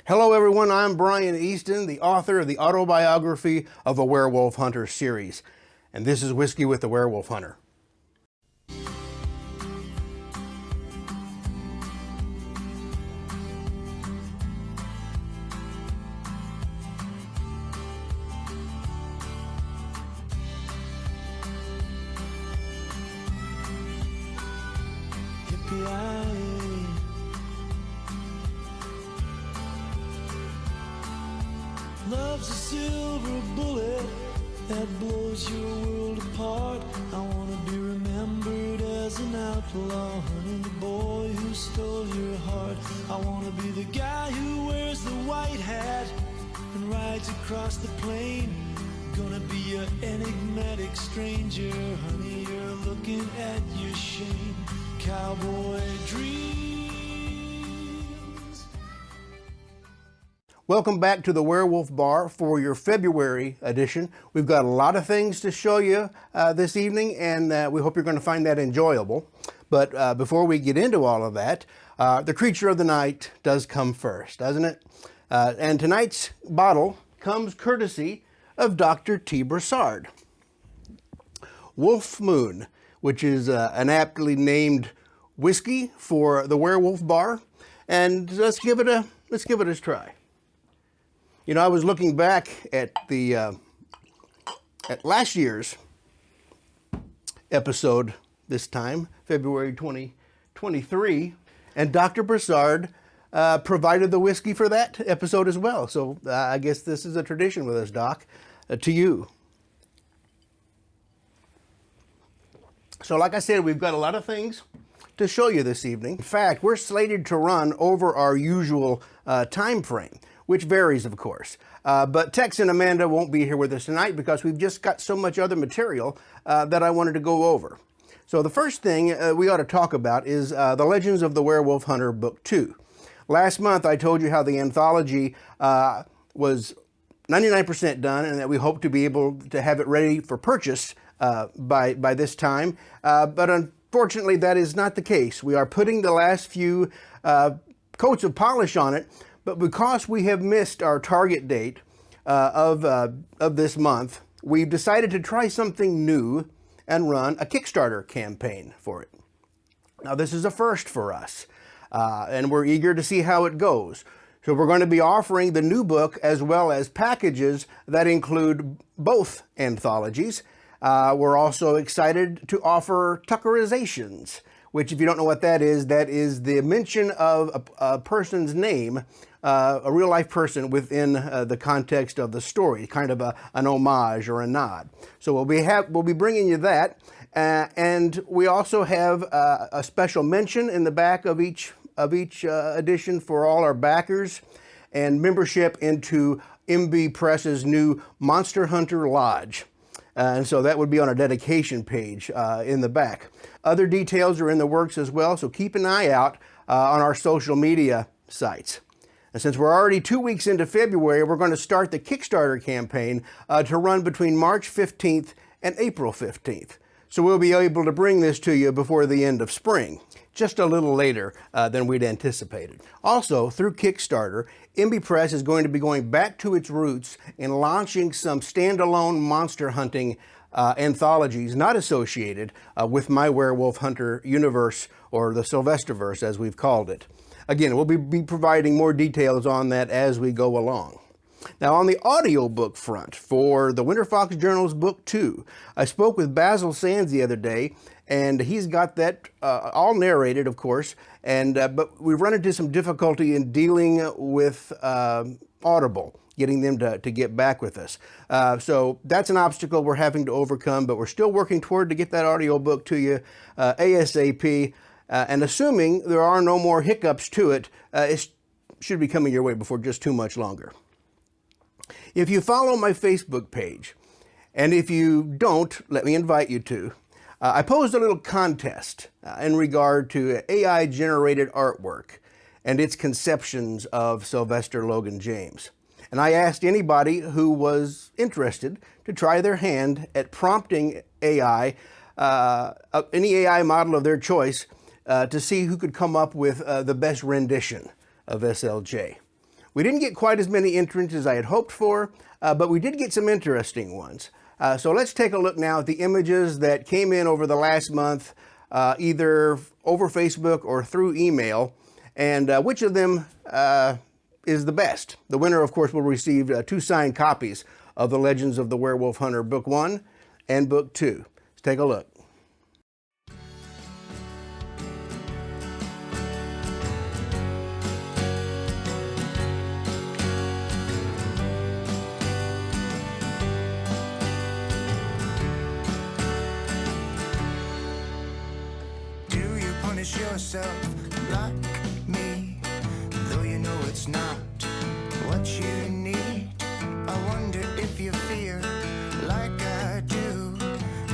Hello everyone, I'm Brian Easton, the author of the autobiography of a Werewolf Hunter series. And this is Whiskey with the Werewolf Hunter. Love's a silver bullet that blows your world apart. I wanna be remembered as an outlaw, honey, the boy who stole your heart. I wanna be the guy who wears the white hat and rides across the plain. Gonna be an enigmatic stranger, honey, you're looking at your shame. Cowboy dreams. Welcome back to the Werewolf Bar for your February edition. We've got a lot of things to show you this evening, and we hope you're going to find that enjoyable. But before we get into all of that, the creature of the night does come first, doesn't it? And tonight's bottle comes courtesy of Dr. T. Broussard. Wolf Moon, which is an aptly named whiskey for the Werewolf Bar, and let's give it a try. You know, I was looking back at the at last year's episode this time, February 2023, and Dr. Broussard provided the whiskey for that episode as well. So I guess this is a tradition with us, Doc, to you. So like I said, we've got a lot of things to show you this evening. In fact, we're slated to run over our usual time frame, which varies, of course. But Tex and Amanda won't be here with us tonight because we've just got so much other material that I wanted to go over. So the first thing we ought to talk about is The Legends of the Werewolf Hunter, Book 2. Last month, I told you how the anthology was 99% done and that we hope to be able to have it ready for purchase by this time. But unfortunately, that is not the case. We are putting the last few coats of polish on it, but because we have missed our target date of this month, we've decided to try something new and run a Kickstarter campaign for it. Now, this is a first for us, and we're eager to see how it goes. So we're going to be offering the new book as well as packages that include both anthologies. We're also excited to offer Tuckerizations, which, if you don't know what that is the mention of a person's name, a real-life person within the context of the story, kind of an homage or a nod. So we'll be bringing you that, and we also have a special mention in the back of each edition for all our backers and membership into MB Press's new Monster Hunter Lodge. And so that would be on a dedication page in the back. Other details are in the works as well, so keep an eye out on our social media sites. And since we're already 2 weeks into February, we're going to start the Kickstarter campaign to run between March 15th and April 15th. So we'll be able to bring this to you before the end of spring, just a little later than we'd anticipated. Also, through Kickstarter, MB Press is going to be going back to its roots in launching some standalone monster hunting anthologies not associated with my Werewolf Hunter universe, or the Sylvesterverse as we've called it. Again, we'll be providing more details on that as we go along. Now, on the audiobook front, for the Winter Fox Journals Book 2, I spoke with Basil Sands the other day, and he's got that all narrated, of course, and but we've run into some difficulty in dealing with Audible, getting them to get back with us. So that's an obstacle we're having to overcome, but we're still working toward to get that audiobook to you ASAP, and assuming there are no more hiccups to it, it should be coming your way before just too much longer. If you follow my Facebook page, and if you don't, let me invite you to, I posed a little contest in regard to AI-generated artwork and its conceptions of Sylvester Logan James. And I asked anybody who was interested to try their hand at prompting AI, any AI model of their choice, to see who could come up with the best rendition of SLJ. We didn't get quite as many entrants as I had hoped for, but we did get some interesting ones. So let's take a look now at the images that came in over the last month, either over Facebook or through email, and which of them is the best. The winner, of course, will receive 2 signed copies of The Legends of the Werewolf Hunter, Book 1 and Book 2. Let's take a look. Yourself like me, though you know it's not what you need. I wonder if you feel like I do,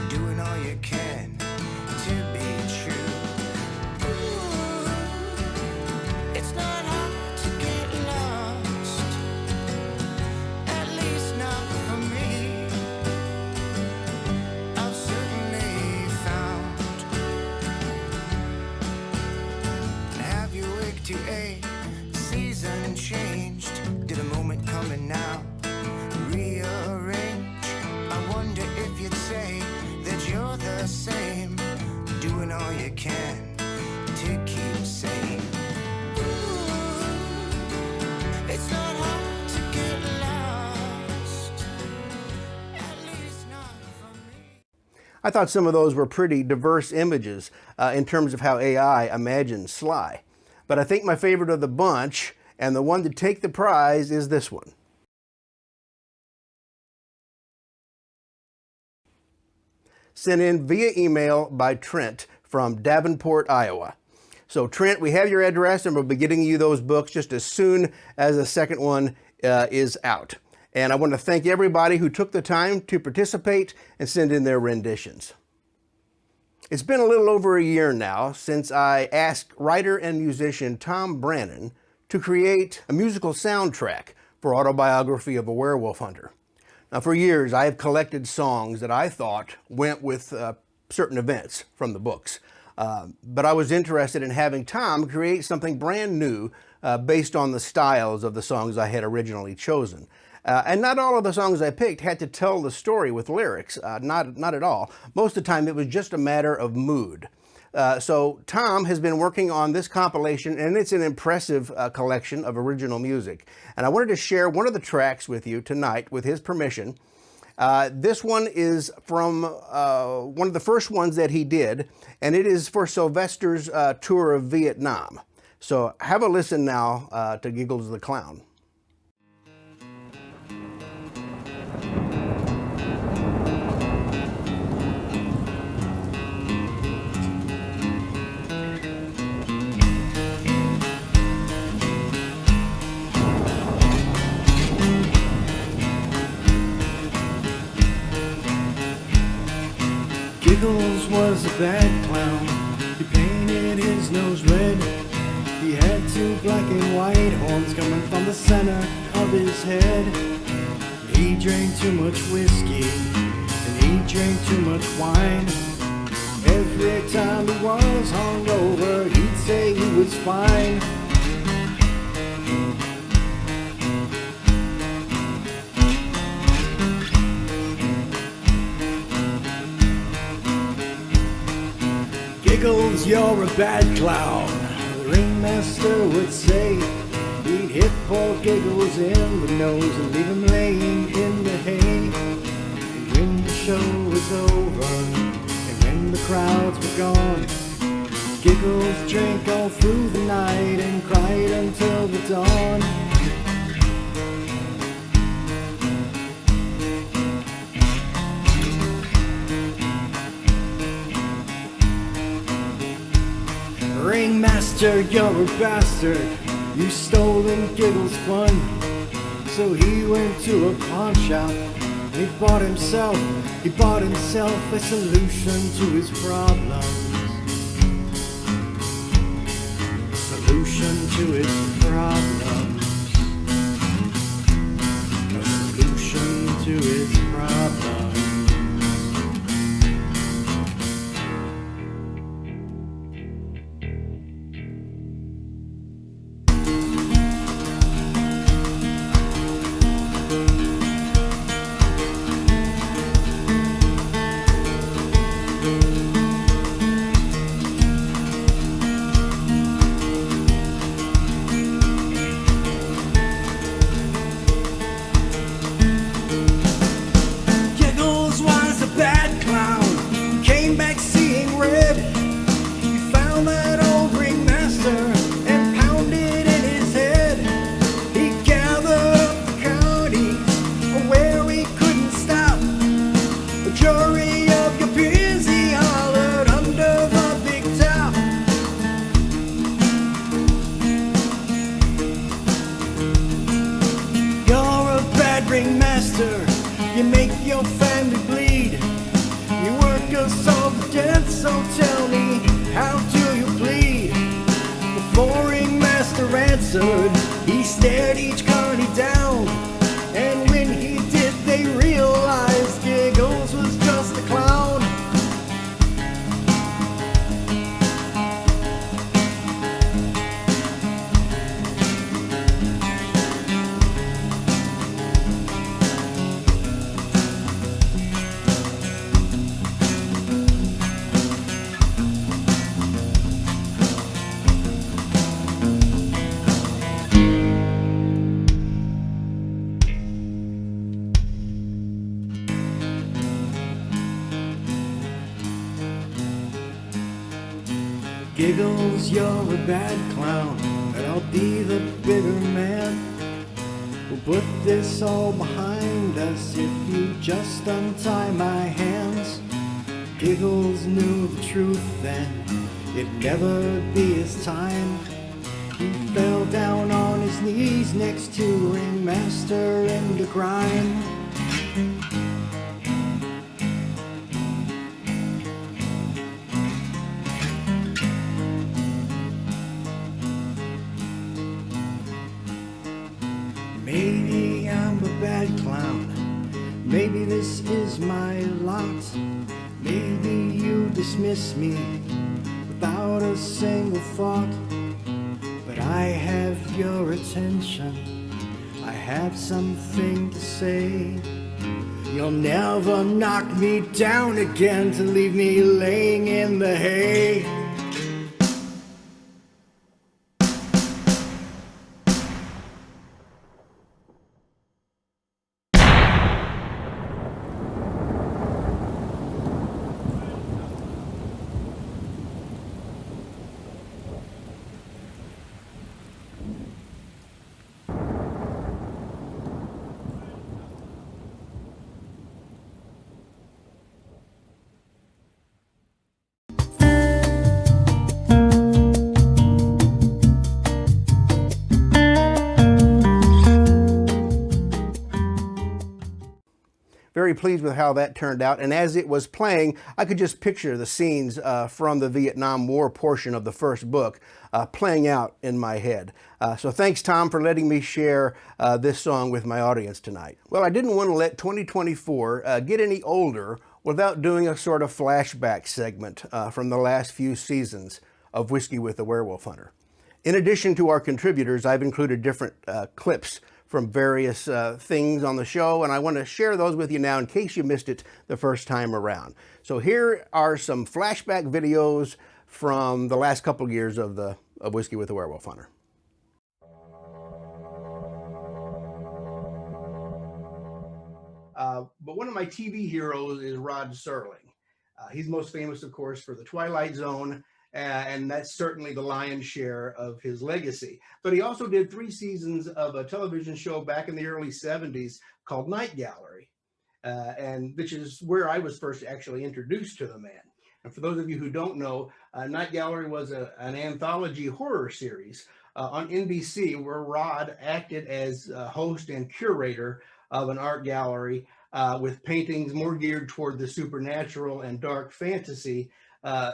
doing all you can to be true. Ooh, it's not hard to get lost, at least not for me. I've certainly found. To a season changed. Did a moment coming now rearrange? I wonder if you'd say that you're the same, doing all you can to keep sane. Ooh, it's not hard to get lost, at least not for me. I thought some of those were pretty diverse images in terms of how AI imagines Sly. But I think my favorite of the bunch, and the one to take the prize, is this one. Sent in via email by Trent from Davenport, Iowa. So Trent, we have your address, and we'll be getting you those books just as soon as the second one is out. And I want to thank everybody who took the time to participate and send in their renditions. It's been a little over a year now since I asked writer and musician Thom Brannan to create a musical soundtrack for Autobiography of a Werewolf Hunter. Now, for years, I have collected songs that I thought went with certain events from the books. But I was interested in having Thom create something brand new based on the styles of the songs I had originally chosen. And not all of the songs I picked had to tell the story with lyrics, not at all. Most of the time it was just a matter of mood. So Thom has been working on this compilation, and it's an impressive collection of original music. And I wanted to share one of the tracks with you tonight with his permission. This one is from one of the first ones that he did, and it is for Sylvester's tour of Vietnam. So have a listen now to Giggles the Clown. Giggles was a bad clown. He painted his nose red. He had 2 black and white horns coming from the center of his head. He drank too much whiskey and he drank too much wine. Every time he was hungover, he'd say he was fine. Giggles, you're a bad clown, the ringmaster would say. He'd hit poor Giggles in the nose and leave him laying in the hay. And when the show was over, and when the crowds were gone, Giggles drank all through the night and cried until the dawn. Ringmaster, you're a bastard. You stolen Giggles' fun. So he went to a pawn shop. He bought himself a solution to his problems. Solution to his problems. A solution to his problems. your family bleed. You work us all to death, so tell me, how do you plead? The flooring master answered, he stared each carny down. And when he did, they realized Giggles was just a clown. Giggles, you're a bad clown, but I'll be the bigger man. We'll put this all behind us if you just untie my hands. Giggles knew the truth then, it'd never be his time. He fell down on his knees next to Ringmaster into grime. Maybe I'm a bad clown, maybe this is my lot. Maybe you dismiss me without a single thought. But I have your attention, I have something to say. You'll never knock me down again to leave me laying in the hay. Very pleased with how that turned out, and as it was playing, I could just picture the scenes from the Vietnam War portion of the first book playing out in my head. So thanks, Thom, for letting me share this song with my audience tonight. Well, I didn't want to let 2024 get any older without doing a sort of flashback segment from the last few seasons of Whiskey with the Werewolf Hunter. In addition to our contributors, I've included different clips from various things on the show, and I want to share those with you now in case you missed it the first time around. So here are some flashback videos from the last couple of years of Whiskey with the Werewolf Hunter. But one of my TV heroes is Rod Serling. He's most famous, of course, for The Twilight Zone, and that's certainly the lion's share of his legacy. But he also did 3 seasons of a television show back in the early 70s called Night Gallery, and which is where I was first actually introduced to the man. And for those of you who don't know, Night Gallery was an anthology horror series on NBC where Rod acted as host and curator of an art gallery with paintings more geared toward the supernatural and dark fantasy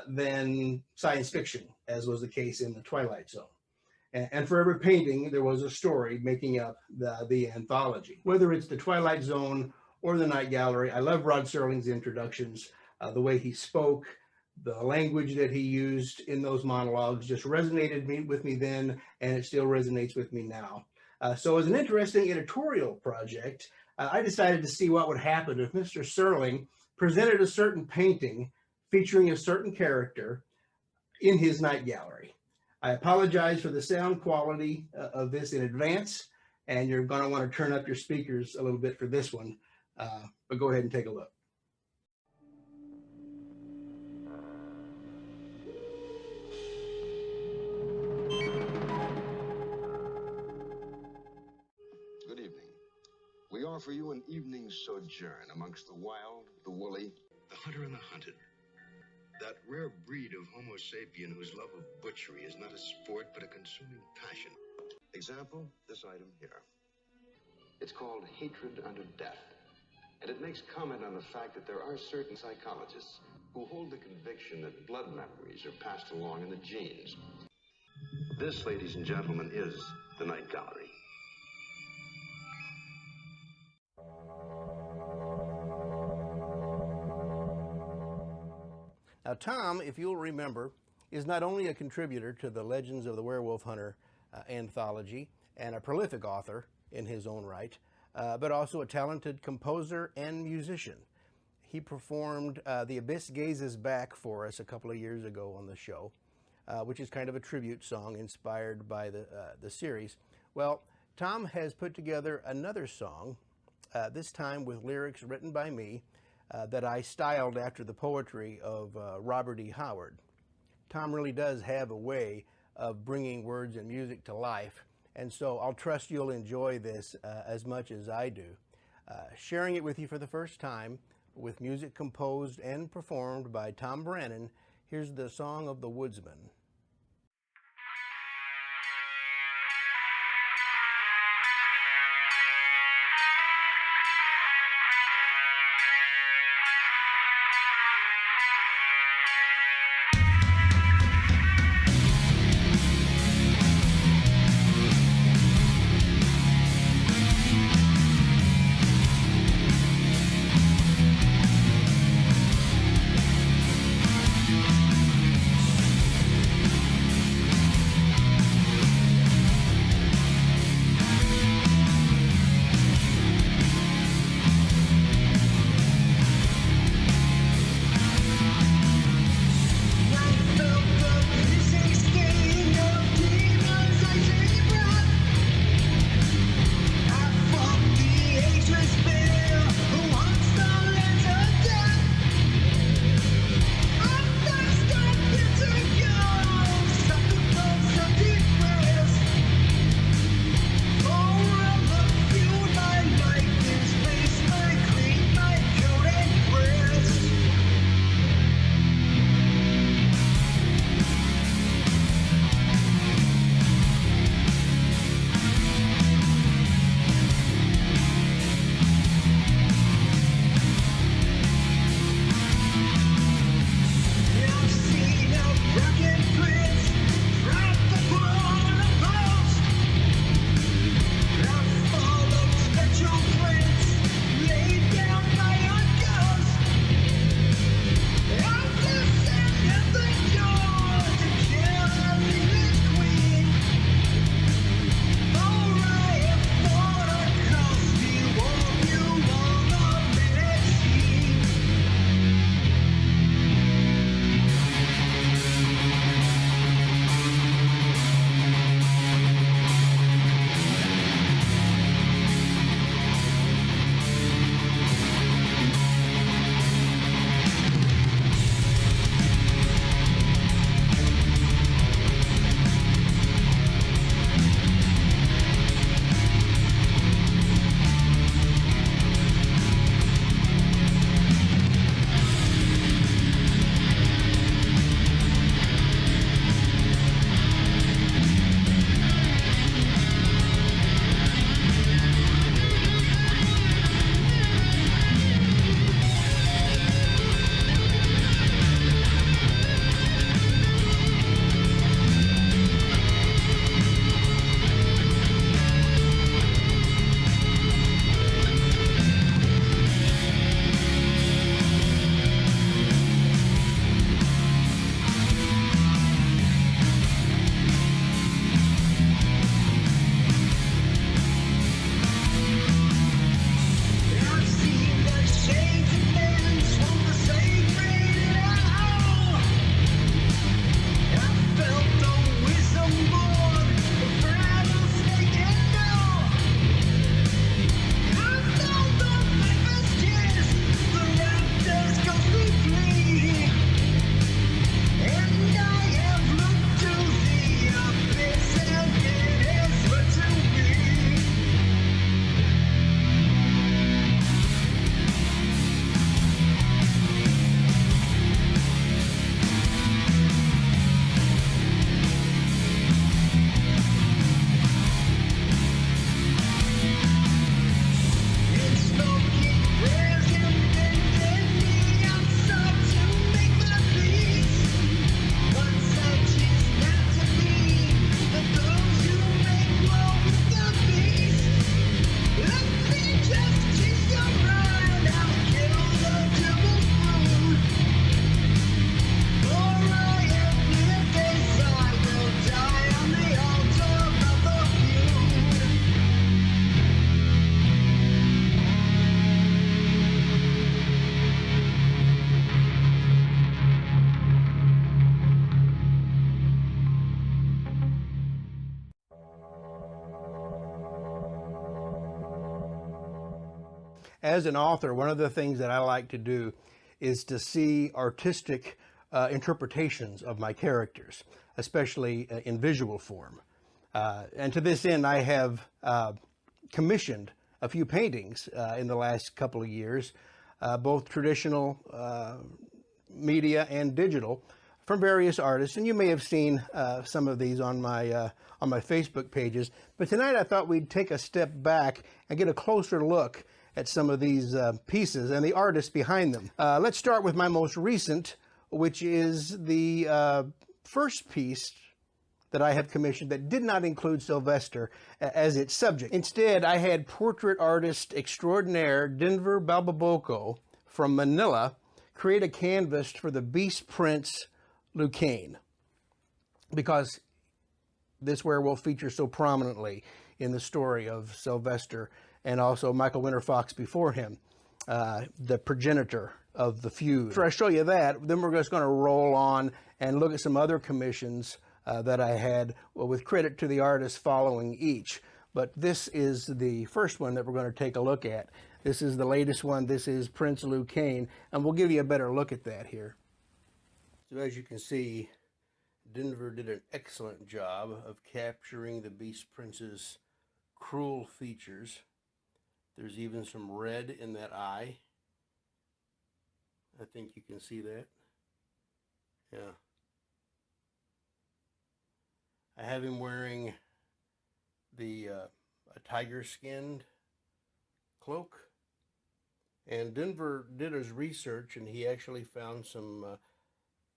than science fiction, as was the case in The Twilight Zone. And for every painting, there was a story making up the anthology. Whether it's The Twilight Zone or the Night Gallery, I love Rod Serling's introductions. The way he spoke, the language that he used in those monologues just resonated with me then, and it still resonates with me now. So as an interesting editorial project, I decided to see what would happen if Mr. Serling presented a certain painting featuring a certain character in his Night Gallery. I apologize for the sound quality of this in advance, and you're going to want to turn up your speakers a little bit for this one, but go ahead and take a look. Good evening. We offer you an evening sojourn amongst the wild, the woolly, the hunter and the hunted. That rare breed of Homo sapien whose love of butchery is not a sport but a consuming passion. Example, this item here. It's called Hatred Unto Death. And it makes comment on the fact that there are certain psychologists who hold the conviction that blood memories are passed along in the genes. This, ladies and gentlemen, is the Night Gallery. Now, Thom, if you'll remember, is not only a contributor to the Legends of the Werewolf Hunter anthology and a prolific author in his own right, but also a talented composer and musician. He performed The Abyss Gazes Back for us a couple of years ago on the show, which is kind of a tribute song inspired by the series. Well, Thom has put together another song, this time with lyrics written by me, that I styled after the poetry of Robert E. Howard. Thom really does have a way of bringing words and music to life, and so I'll trust you'll enjoy this as much as I do. Sharing it with you for the first time, with music composed and performed by Thom Brannan, here's the Song of the Woodsman. as an author, one of the things that I like to do is to see artistic interpretations of my characters, especially in visual form. And to this end, I have commissioned a few paintings in the last couple of years, both traditional media and digital, from various artists, and you may have seen some of these on my Facebook pages. But tonight I thought we'd take a step back and get a closer look at some of these pieces and the artists behind them. Let's start with my most recent, which is the first piece that I have commissioned that did not include Sylvester as its subject. Instead, I had portrait artist extraordinaire Denver Balbaboco from Manila create a canvas for the Beast Prince Lucane, because this werewolf features so prominently in the story of Sylvester and also Michael Winter Fox before him, the progenitor of the feud. After I show you that, then we're just going to roll on and look at some other commissions that I had, well, with credit to the artists following each. But this is the first one that we're going to take a look at. This is the latest one. This is Prince Lucane, and we'll give you a better look at that here. So as you can see, Denver did an excellent job of capturing the Beast Prince's cruel features. There's even some red in that eye. I think you can see that. Yeah. I have him wearing the a tiger-skinned cloak. And Denver did his research, and he actually found some...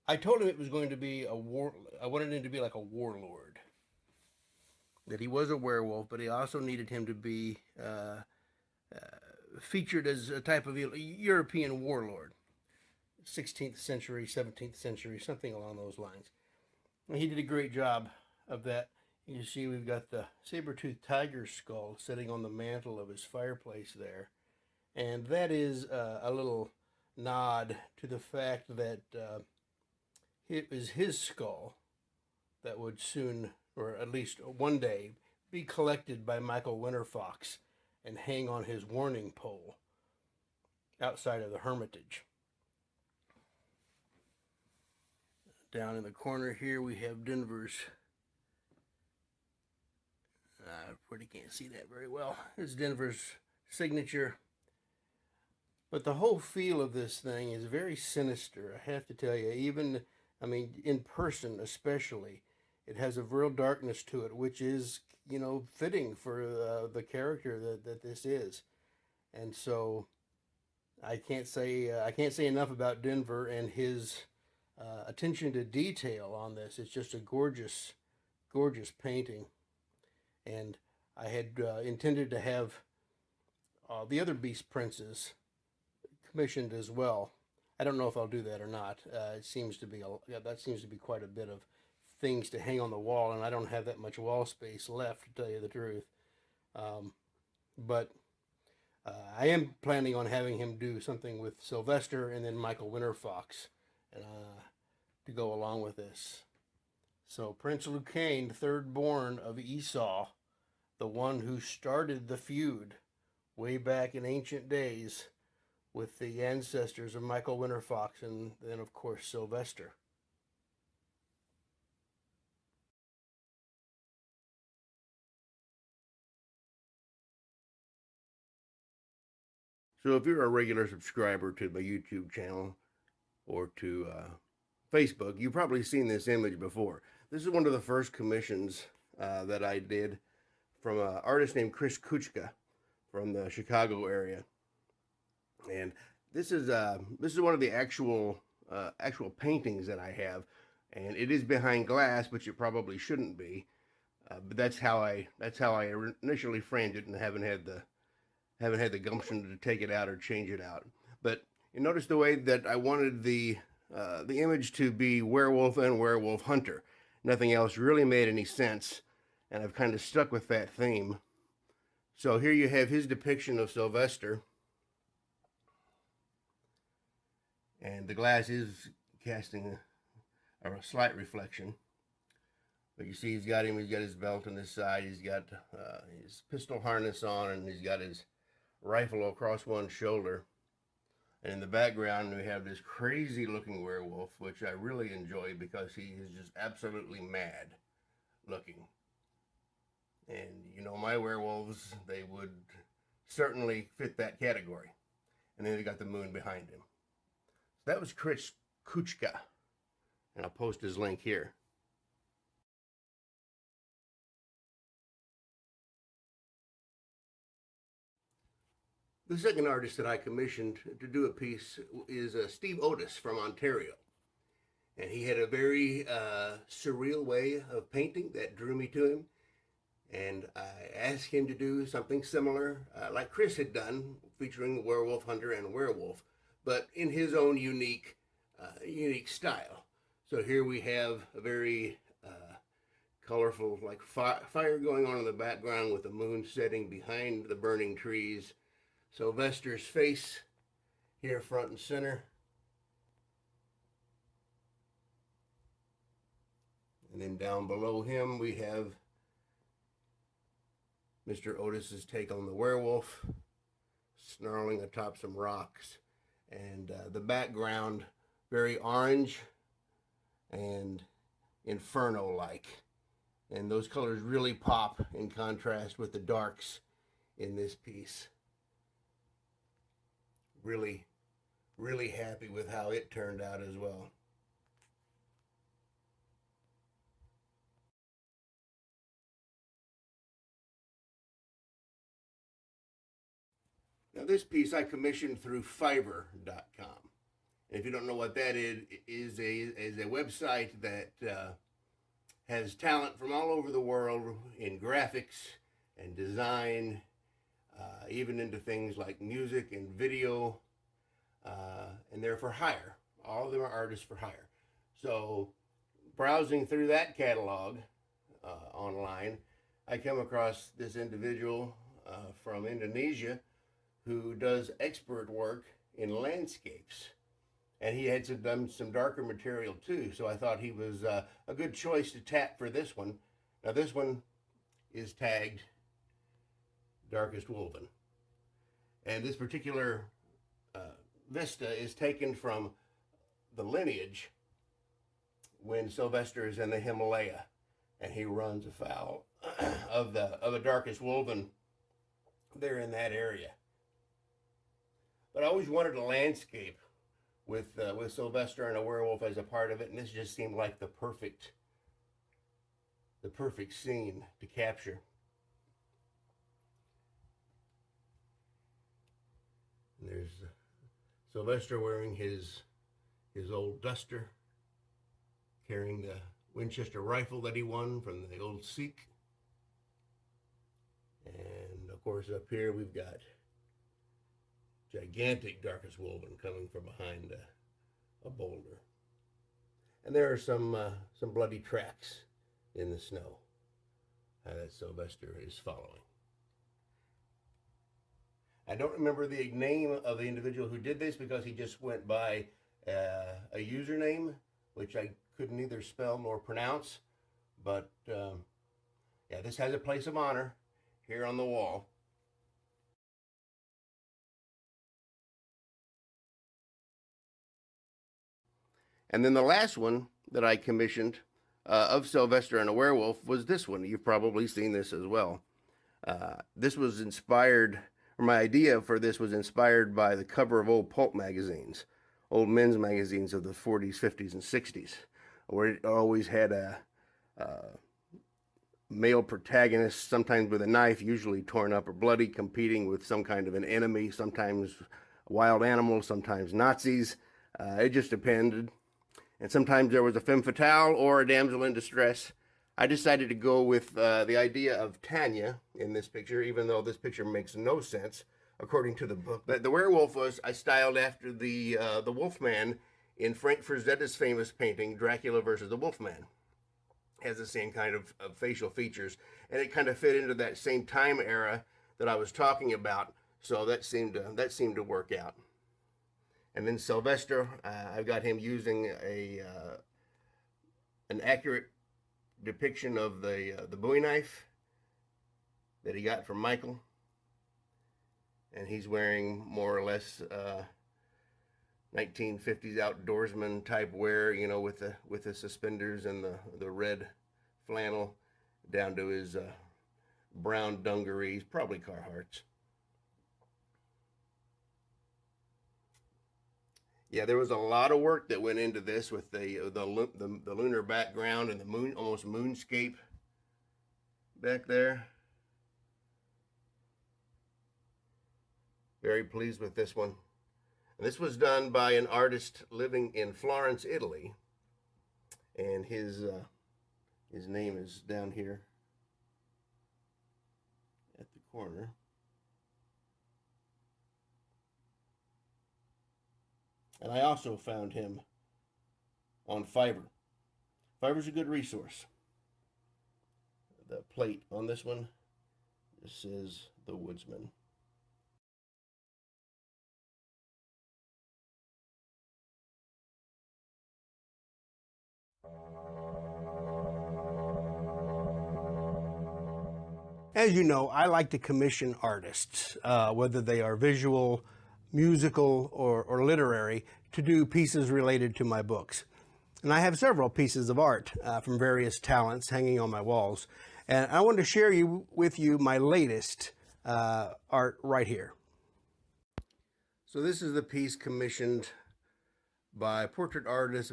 I told him it was going to be a war... I wanted him to be like a warlord. That he was a werewolf, but he also needed him to be featured as a type of European warlord. 16th century, 17th century, something along those lines. And he did a great job of that. You see we've got the saber-toothed tiger skull sitting on the mantle of his fireplace there. And that is a little nod to the fact that it was his skull that would soon, or at least one day, be collected by Michael Winter Fox and hang on his warning pole outside of the Hermitage. Down in the corner here we have Denver's, I pretty can't see that very well. There's Denver's signature. But the whole feel of this thing is very sinister, I have to tell you. Even, I mean, in person especially, it has a real darkness to it, which is, you know, fitting for the character that this is. And so I can't say enough about Denver and his attention to detail on this. It's just a gorgeous, gorgeous painting. And I had intended to have the other Beast Princes commissioned as well. I don't know if I'll do that or not. It seems to be that seems to be quite a bit of things to hang on the wall, and I don't have that much wall space left, to tell you the truth. But I am planning on having him do something with Sylvester and then Michael Winter Fox to go along with this. So Prince Lucane, third born of Esau, the one who started the feud way back in ancient days with the ancestors of Michael Winter Fox and then, of course, Sylvester. So if you're a regular subscriber to my YouTube channel or to Facebook, you've probably seen this image before. This is one of the first commissions that I did from an artist named Chris Kuchka from the Chicago area. And this is one of the actual paintings that I have, and it is behind glass, which it probably shouldn't be. But that's how I initially framed it, and haven't had the gumption to take it out or change it out. But you notice the way that I wanted the image to be werewolf and werewolf hunter. Nothing else really made any sense, and I've kind of stuck with that theme. So here you have his depiction of Sylvester. And the glass is casting a slight reflection. But you see he's got his belt on his side, he's got his pistol harness on, and he's got his rifle across one shoulder. And in the background, we have this crazy looking werewolf, which I really enjoy because he is just absolutely mad looking. And you know, my werewolves, they would certainly fit that category. And then they got the moon behind him. So that was Chris Kuchka. And I'll post his link here. The second artist that I commissioned to do a piece is Steve Otis from Ontario. And he had a very surreal way of painting that drew me to him. And I asked him to do something similar, like Chris had done, featuring Werewolf Hunter and Werewolf, but in his own unique style. So here we have a very colorful, like fire going on in the background with the moon setting behind the burning trees. Sylvester's face here front and center. And then down below him we have Mr. Otis's take on the werewolf, snarling atop some rocks. And the background, very orange and inferno-like. And those colors really pop in contrast with the darks in this piece. Really, really happy with how it turned out as well. Now this piece I commissioned through Fiverr.com. And if you don't know what that is a website that has talent from all over the world in graphics and design, even into things like music and video, and they're for hire. All of them are artists for hire. So browsing through that catalog online, I come across this individual from Indonesia who does expert work in landscapes. And he had done some darker material too, so I thought he was a good choice to tap for this one. Now this one is tagged Darkest Woven. And this particular vista is taken from the lineage when Sylvester is in the Himalaya and he runs afoul of the Darkest Woven there in that area. But I always wanted a landscape with Sylvester and a werewolf as a part of it, and this just seemed like the perfect scene to capture. And there's Sylvester wearing his old duster, carrying the Winchester rifle that he won from the old Sikh. And of course up here we've got gigantic Darkest Woven coming from behind a boulder. And there are some bloody tracks in the snow that Sylvester is following. I don't remember the name of the individual who did this because he just went by a username, which I couldn't neither spell nor pronounce. But yeah, this has a place of honor here on the wall. And then the last one that I commissioned of Sylvester and a Werewolf was this one. You've probably seen this as well. This was inspired, or my idea for this was inspired by the cover of old pulp magazines, old men's magazines of the 40s, 50s, and 60s, where it always had a male protagonist, sometimes with a knife, usually torn up or bloody, competing with some kind of an enemy, sometimes wild animals, sometimes Nazis. It just depended. And sometimes there was a femme fatale or a damsel in distress. I decided to go with the idea of Tanya in this picture, even though this picture makes no sense according to the book. The werewolf was I styled after the Wolfman in Frank Frazetta's famous painting, Dracula versus the Wolfman. Has the same kind of facial features, and it kind of fit into that same time era that I was talking about. So that seemed to work out. And then Sylvester, I've got him using an accurate depiction of the Bowie knife that he got from Michael. and he's wearing more or less 1950s outdoorsman type wear, you know, with the suspenders and the red flannel down to his brown dungarees, probably Carhartts. Yeah, there was a lot of work that went into this with the lunar background and the moon, almost moonscape back there. Very pleased with this one. And this was done by an artist living in Florence, Italy, and his name is down here at the corner. And I also found him on Fiverr. Fiverr's a good resource. The plate on this one, this is The Woodsman. As you know, I like to commission artists, whether they are visual, musical, or literary, to do pieces related to my books. And I have several pieces of art from various talents hanging on my walls. And I want to share with you my latest art right here. So this is the piece commissioned by portrait artist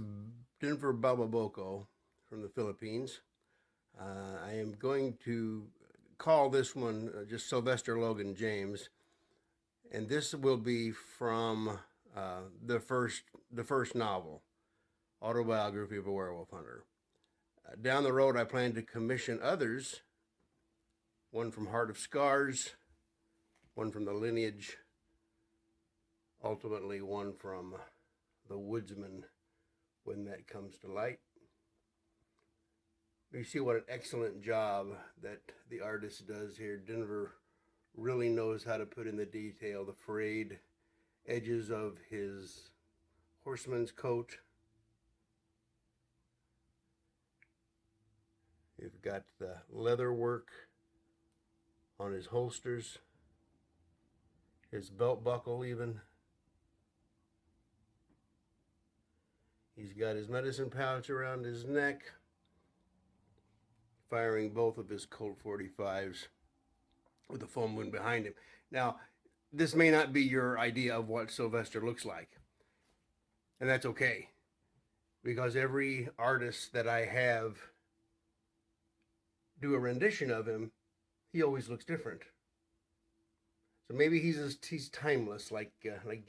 Denver Bababoko from the Philippines. I am going to call this one just Sylvester Logan James, and this will be from the first novel, Autobiography of a Werewolf Hunter. Down the road, I plan to commission others, one from Heart of Scars, one from The Lineage, ultimately one from The Woodsman when that comes to light. You see what an excellent job that the artist does here. Denver really knows how to put in the detail, the frayed edges of his horseman's coat. You've got the leather work on his holsters, his belt buckle even. He's got his medicine pouch around his neck, firing both of his Colt 45s with the full moon behind him. Now, this may not be your idea of what Sylvester looks like, and that's okay, because every artist that I have do a rendition of him, he always looks different. So maybe he's timeless, like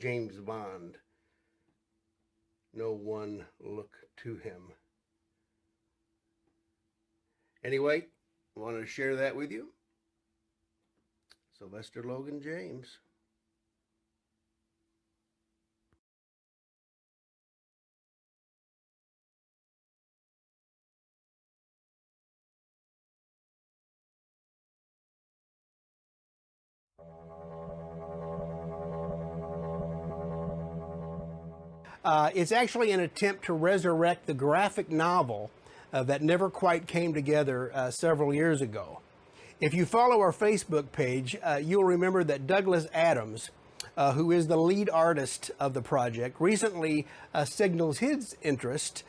James Bond. No one look to him. Anyway, I wanted to share that with you. Sylvester Logan James. It's actually an attempt to resurrect the graphic novel that never quite came together several years ago. If you follow our Facebook page, you'll remember that Douglas Adams, who is the lead artist of the project, recently signals his interest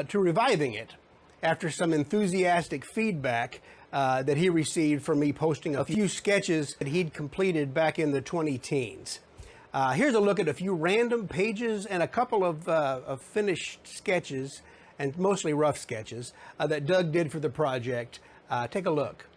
to reviving it after some enthusiastic feedback that he received from me posting a few sketches that he'd completed back in the 20-teens. Here's a look at a few random pages and a couple of finished sketches, and mostly rough sketches, that Doug did for the project. Take a look.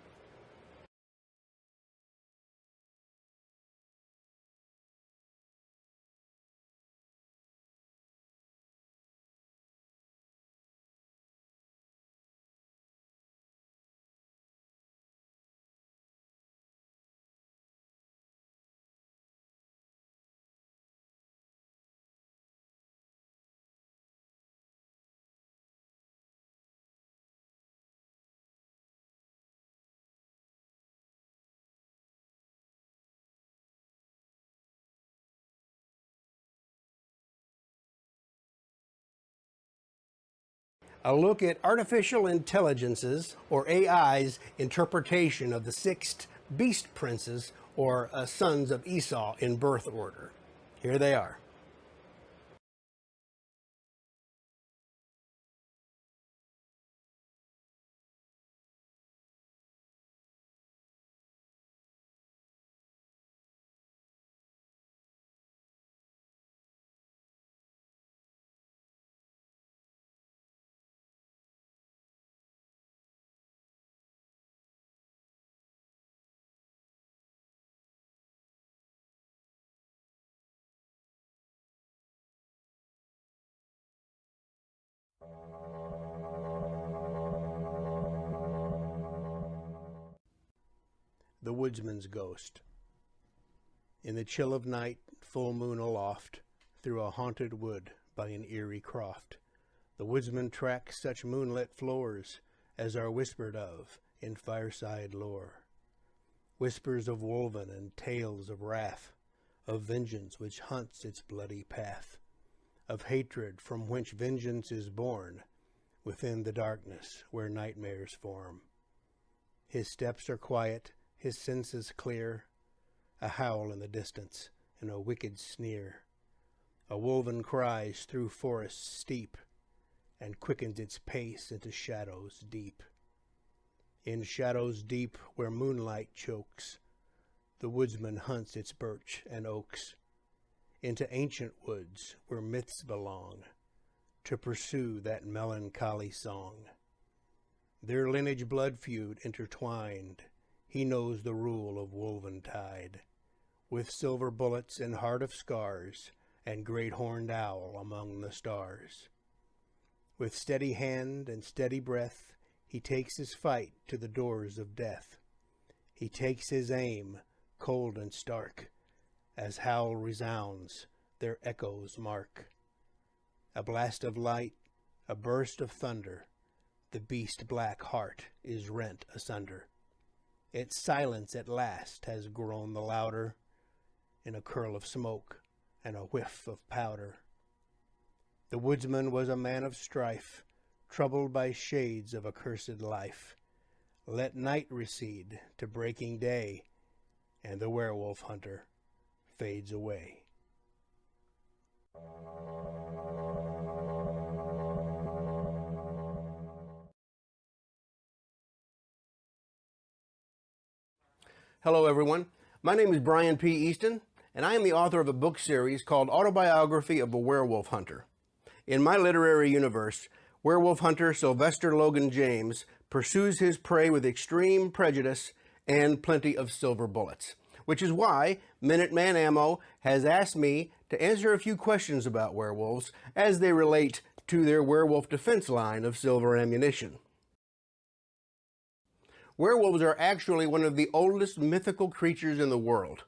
A look at artificial intelligence's, or AI's, interpretation of the 6 beast princes, or sons of Esau in birth order. Here they are. The Woodsman's Ghost. In the chill of night, full moon aloft, through a haunted wood by an eerie croft, the woodsman tracks such moonlit floors as are whispered of in fireside lore. Whispers of wolven and tales of wrath, of vengeance which hunts its bloody path, of hatred from whence vengeance is born, within the darkness where nightmares form. His steps are quiet, his senses clear, a howl in the distance and a wicked sneer. A wolven cries through forests steep, and quickens its pace into shadows deep. In shadows deep where moonlight chokes, the woodsman hunts its birch and oaks, into ancient woods where myths belong, to pursue that melancholy song. Their lineage blood feud intertwined, he knows the rule of woven tide, with silver bullets and heart of scars, and great horned owl among the stars. With steady hand and steady breath, he takes his fight to the doors of death. He takes his aim, cold and stark, as howl resounds, their echoes mark. A blast of light, a burst of thunder, the beast black heart is rent asunder. Its silence at last has grown the louder, in a curl of smoke and a whiff of powder. The woodsman was a man of strife, troubled by shades of accursed life. Let night recede to breaking day, and the werewolf hunter fades away. Hello everyone, my name is Brian P. Easton, and I am the author of a book series called Autobiography of a Werewolf Hunter. In my literary universe, werewolf hunter Sylvester Logan James pursues his prey with extreme prejudice and plenty of silver bullets, which is why Minuteman Ammo has asked me to answer a few questions about werewolves as they relate to their werewolf defense line of silver ammunition. Werewolves are actually one of the oldest mythical creatures in the world.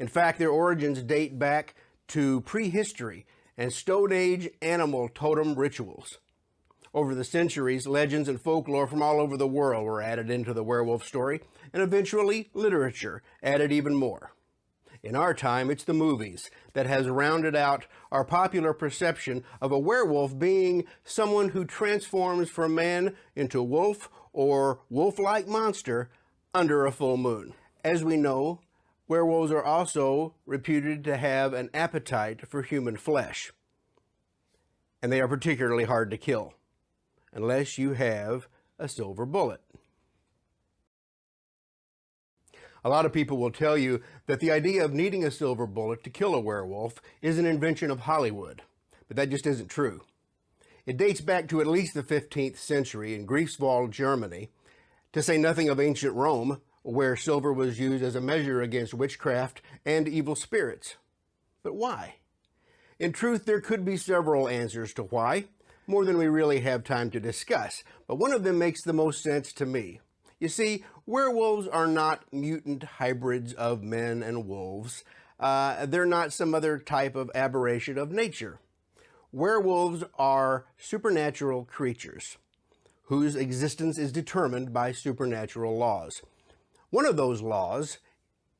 In fact, their origins date back to prehistory and Stone Age animal totem rituals. Over the centuries, legends and folklore from all over the world were added into the werewolf story, and eventually literature added even more. In our time, it's the movies that has rounded out our popular perception of a werewolf being someone who transforms from man into wolf or wolf-like monster under a full moon. As we know, werewolves are also reputed to have an appetite for human flesh, and they are particularly hard to kill, unless you have a silver bullet. A lot of people will tell you that the idea of needing a silver bullet to kill a werewolf is an invention of Hollywood, but that just isn't true. It dates back to at least the 15th century in Greifswald, Germany, to say nothing of ancient Rome, where silver was used as a measure against witchcraft and evil spirits. But why? In truth, there could be several answers to why, more than we really have time to discuss, but one of them makes the most sense to me. You see, werewolves are not mutant hybrids of men and wolves. They're not some other type of aberration of nature. Werewolves are supernatural creatures whose existence is determined by supernatural laws. One of those laws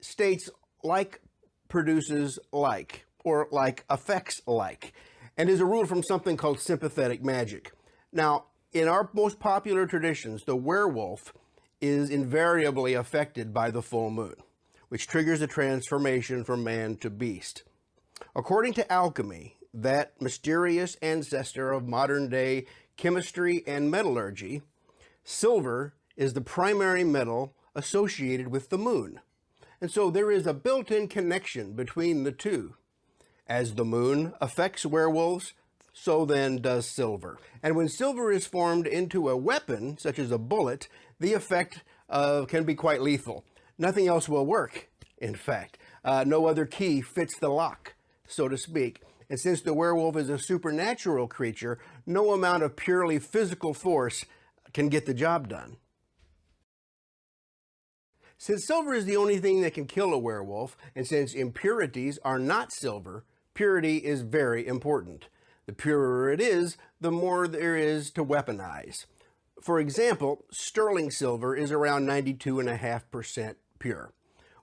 states like produces like, or like affects like, and is a rule from something called sympathetic magic. Now, in our most popular traditions, the werewolf is invariably affected by the full moon, which triggers a transformation from man to beast. According to alchemy, that mysterious ancestor of modern-day chemistry and metallurgy, silver is the primary metal associated with the moon. And so there is a built-in connection between the two. As the moon affects werewolves, so then does silver. And when silver is formed into a weapon, such as a bullet, the effect can be quite lethal. Nothing else will work, in fact. No other key fits the lock, so to speak. And since the werewolf is a supernatural creature, no amount of purely physical force can get the job done. Since silver is the only thing that can kill a werewolf, and since impurities are not silver, purity is very important. The purer it is, the more there is to weaponize. For example, sterling silver is around 92.5% pure,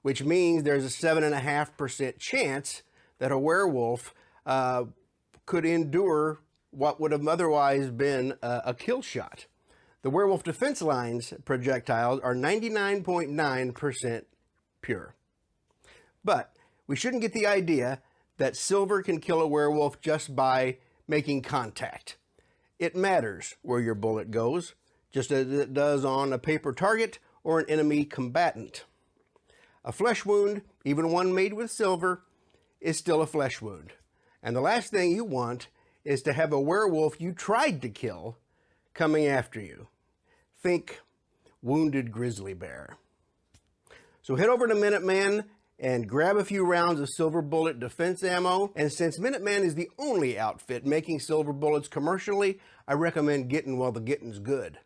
which means there's a 7.5% chance that a werewolf could endure what would have otherwise been a kill shot. The werewolf defense line's projectiles are 99.9% pure. But we shouldn't get the idea that silver can kill a werewolf just by making contact. It matters where your bullet goes, just as it does on a paper target or an enemy combatant. A flesh wound, even one made with silver, is still a flesh wound. And the last thing you want is to have a werewolf you tried to kill coming after you. Think wounded grizzly bear. So head over to Minuteman and grab a few rounds of silver bullet defense ammo. And since Minuteman is the only outfit making silver bullets commercially, I recommend getting while the getting's good.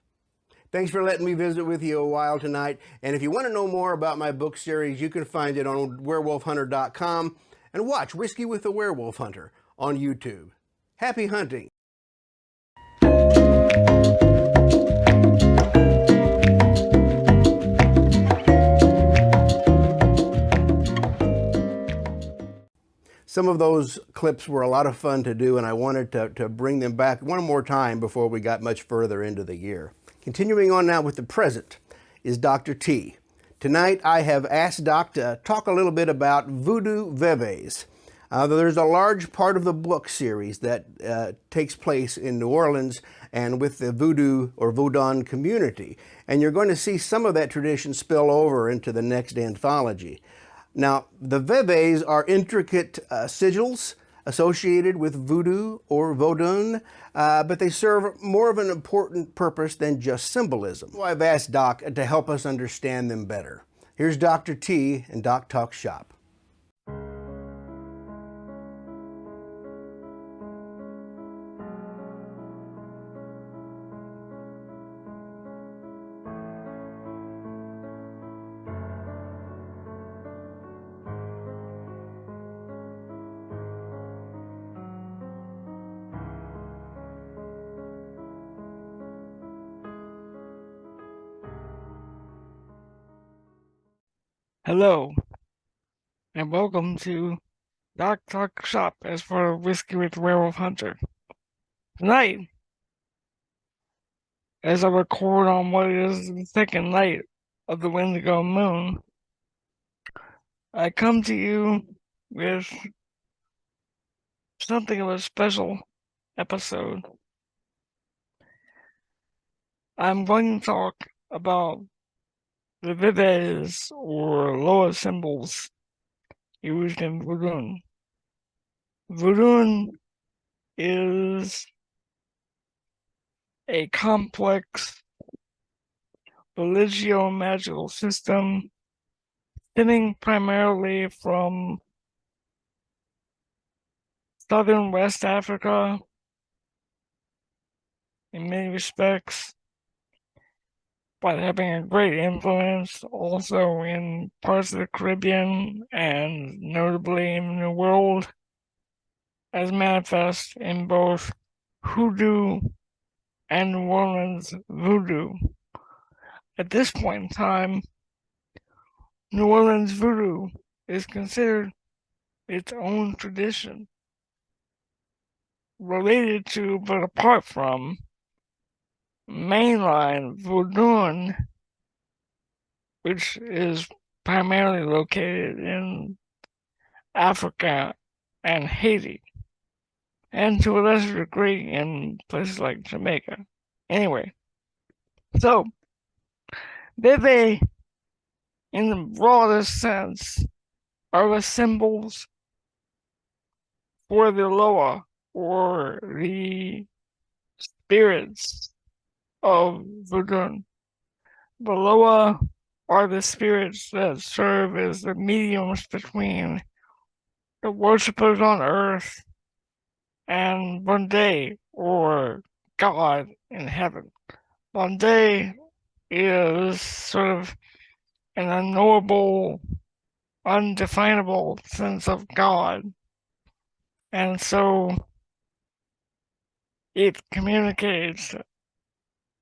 Thanks for letting me visit with you a while tonight. And if you want to know more about my book series, you can find it on werewolfhunter.com and watch Whiskey with the Werewolf Hunter on YouTube. Happy hunting! Some of those clips were a lot of fun to do, and I wanted to bring them back one more time before we got much further into the year. Continuing on now with the present is Dr. T. Tonight I have asked Doc to talk a little bit about voodoo veves. There's a large part of the book series that takes place in New Orleans and with the voodoo or Vodun community. And you're going to see some of that tradition spill over into the next anthology. Now, the veves are intricate sigils associated with voodoo or Vodun, but they serve more of an important purpose than just symbolism. So I've asked Doc to help us understand them better. Here's Dr. T and Doc Talk Shop. Hello, and welcome to Doc Talk Shop as for Whiskey with Werewolf Hunter. Tonight, as I record on what is the second night of the Wendigo Moon, I come to you with something of a special episode. I'm going to talk about the vives or lower symbols used in Voodoo. Voodoo is a complex religio-magical system stemming primarily from southern West Africa in many respects, but having a great influence also in parts of the Caribbean and notably in the world, as manifest in both hoodoo and New Orleans voodoo. At this point in time, New Orleans voodoo is considered its own tradition, related to but apart from mainline voodoo, which is primarily located in Africa and Haiti, and to a lesser degree in places like Jamaica. Anyway, so Bebe, in the broadest sense, are the symbols for the Loa, or the spirits of Verdun. The Loa are the spirits that serve as the mediums between the worshippers on earth and Bunday, or God in heaven. Bunday is sort of an unknowable, undefinable sense of God. And so it communicates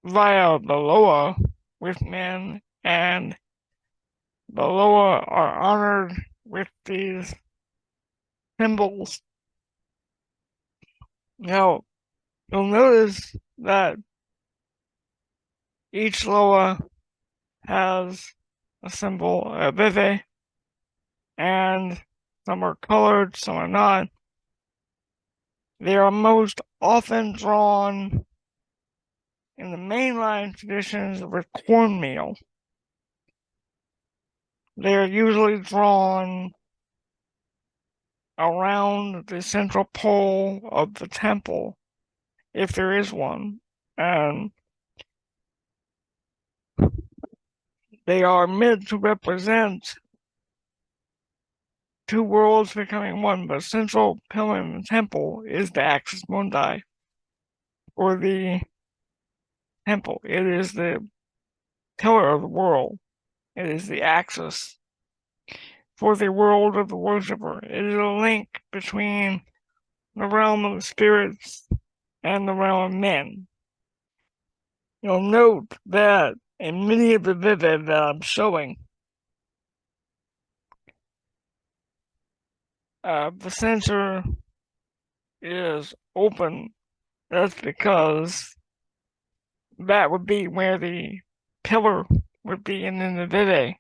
via the Loa with men, and the Loa are honored with these symbols. Now, you'll notice that each Loa has a symbol, a Vive, and some are colored, some are not. They are most often drawn in the mainline traditions with cornmeal. They are usually drawn around the central pole of the temple, if there is one, and they are meant to represent two worlds becoming one, but central pillar in the temple is the axis mundi, or the temple. It is the pillar of the world. It is the axis for the world of the worshipper. It is a link between the realm of the spirits and the realm of men. You'll note that in many of the vivid that I'm showing, the center is open. That's because that would be where the pillar would be, and then the vive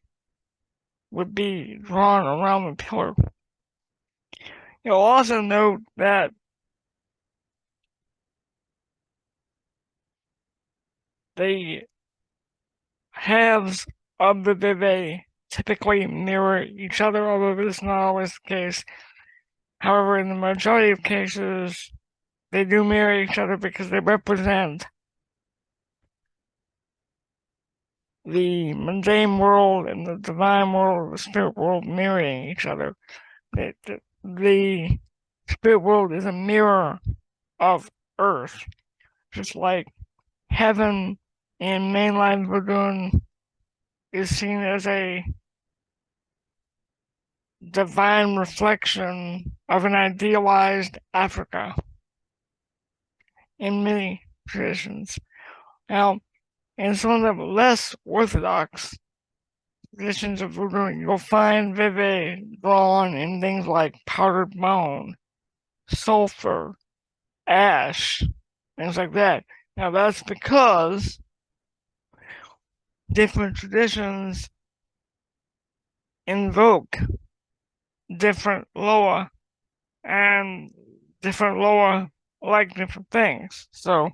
would be drawn around the pillar. You'll also note that the halves of the vive typically mirror each other, although this is not always the case. However, in the majority of cases, they do mirror each other because they represent the mundane world and the divine world, the spirit world mirroring each other. The spirit world is a mirror of earth, just like heaven in mainline Verdun is seen as a divine reflection of an idealized Africa in many traditions. Now, in some of the less orthodox traditions of voodoo, you'll find vive drawn in things like powdered bone, sulfur, ash, things like that. Now, that's because different traditions invoke different Loa, and different Loa like different things. So,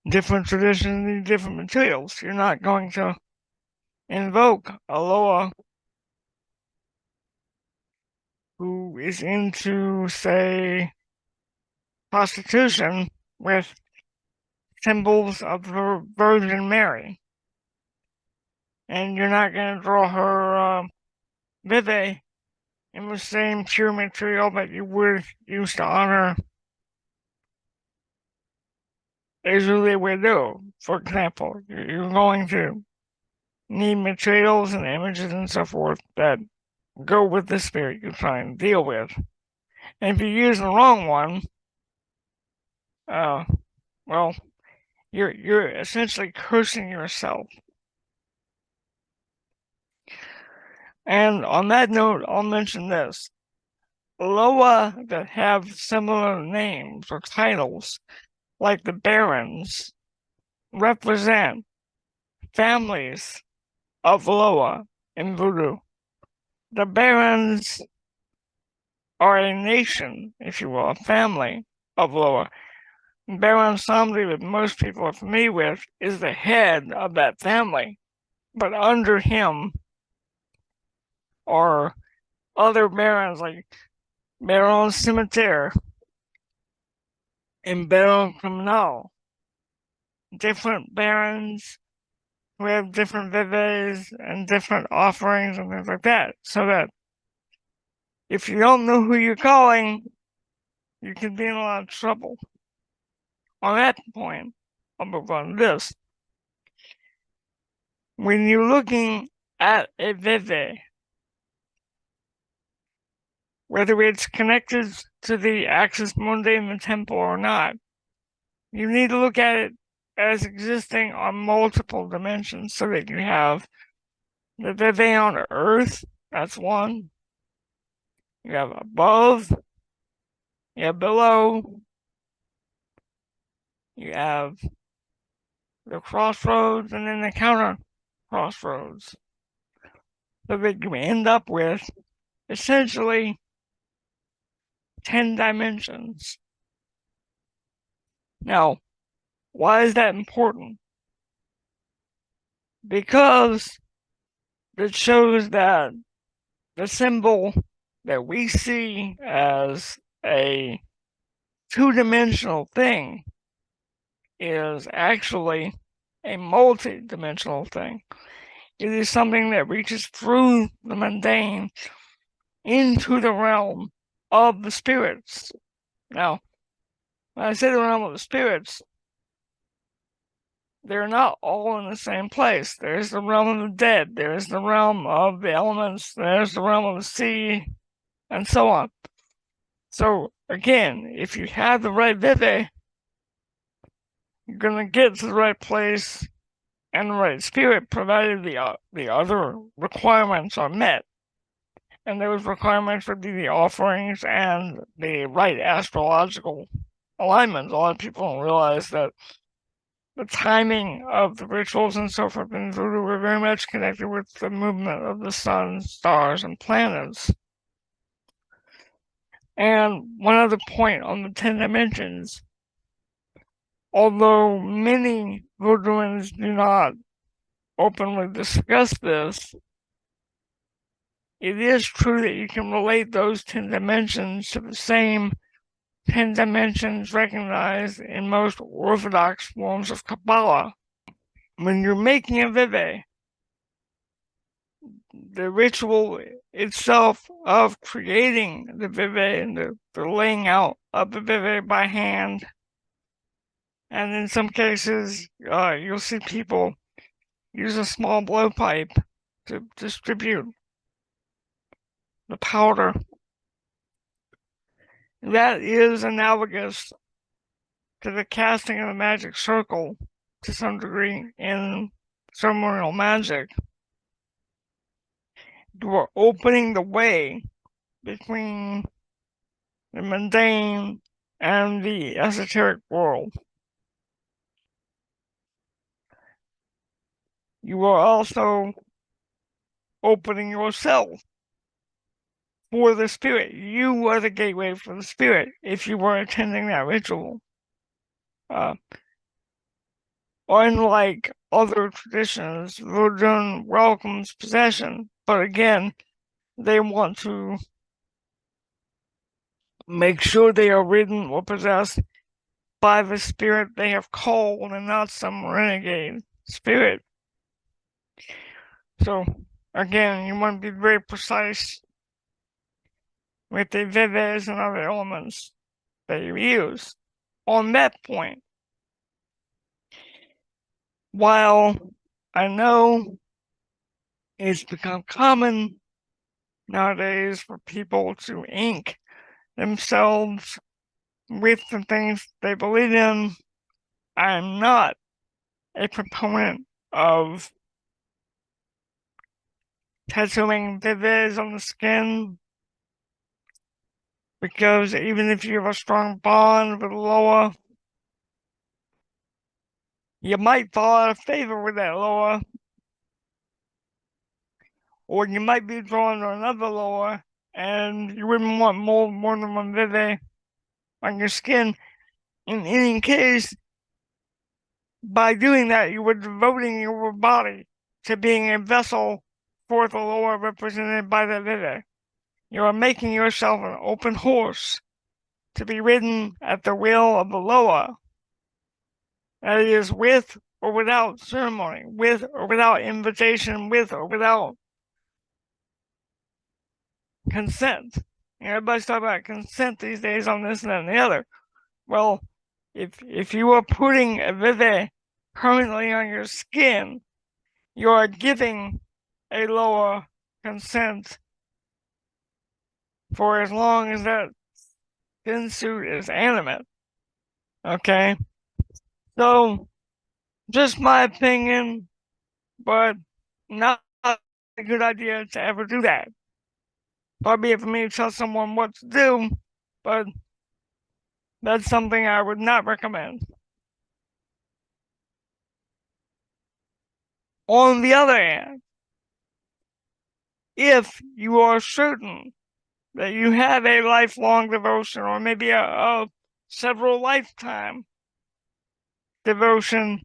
different traditions need different materials. You're not going to invoke a Loa who is into, say, prostitution with symbols of the Virgin Mary. And you're not going to draw her vive in the same pure material that you would use to honor Ezuli Wedo, for example. You're going to need materials and images and so forth that go with the spirit you're trying to deal with. And if you use the wrong one, well, you're essentially cursing yourself. And on that note, I'll mention this. Loa that have similar names or titles, like the barons, represent families of Loa in voodoo. The Barons are a nation, if you will, a family of Loa. Baron Samedi, that most people are familiar with, is the head of that family. But under him are other barons like Baron Cimetière and Baron Criminal. Different barons who have different vivets and different offerings and things like that. So that if you don't know who you're calling, you can be in a lot of trouble. On that point, I'll move on to this. When you're looking at a vivet, whether it's connected to the axis mundi in the temple or not, you need to look at it as existing on multiple dimensions so that you have the vivet on Earth, that's one. You have above, you have below, you have the crossroads, and then the counter crossroads. So that you end up with essentially 10 dimensions. Now, why is that important? Because it shows that the symbol that we see as a two-dimensional thing is actually a multi-dimensional thing. It is something that reaches through the mundane into the realm of the spirits. Now, when I say the realm of the spirits, they're not all in the same place. There's the realm of the dead, there's the realm of the elements, there's the realm of the sea, and so on. So, again, if you have the right vive, you're going to get to the right place and the right spirit, provided the other requirements are met. And those requirements would be the offerings and the right astrological alignments. A lot of people don't realize that the timing of the rituals and so forth in voodoo were very much connected with the movement of the sun, stars, and planets. And one other point on the 10 dimensions, although many voodooians do not openly discuss this, it is true that you can relate those 10 dimensions to the same 10 dimensions recognized in most orthodox forms of Kabbalah. When you're making a vive, the ritual itself of creating the vive and the laying out of the vive by hand, and in some cases, you'll see people use a small blowpipe to distribute the powder. That is analogous to the casting of the magic circle to some degree in ceremonial magic. You are opening the way between the mundane and the esoteric world. You are also opening yourself for the spirit. You are the gateway for the spirit if you were attending that ritual. Unlike other traditions, voodoo welcomes possession, but again, they want to make sure they are ridden or possessed by the spirit they have called and not some renegade spirit. So, again, you want to be very precise with the vives and other elements that you use. On that point, while I know it's become common nowadays for people to ink themselves with the things they believe in, I'm not a proponent of tattooing vives on the skin, because even if you have a strong bond with Loa, you might fall out of favor with that loa, or you might be drawn to another loa, and you wouldn't want more than one vive on your skin. In any case, by doing that, you were devoting your body to being a vessel for the loa represented by the vive. You are making yourself an open horse to be ridden at the will of the loa. That is, with or without ceremony, with or without invitation, with or without consent. Everybody's talking about consent these days on this and that and the other. Well, if you are putting a vive permanently on your skin, you are giving a loa consent for as long as that skin suit is animate. Okay? So, just my opinion, but not a good idea to ever do that. Far be it for me to tell someone what to do, but that's something I would not recommend. On the other hand, if you are certain that you have a lifelong devotion, or maybe a several lifetime devotion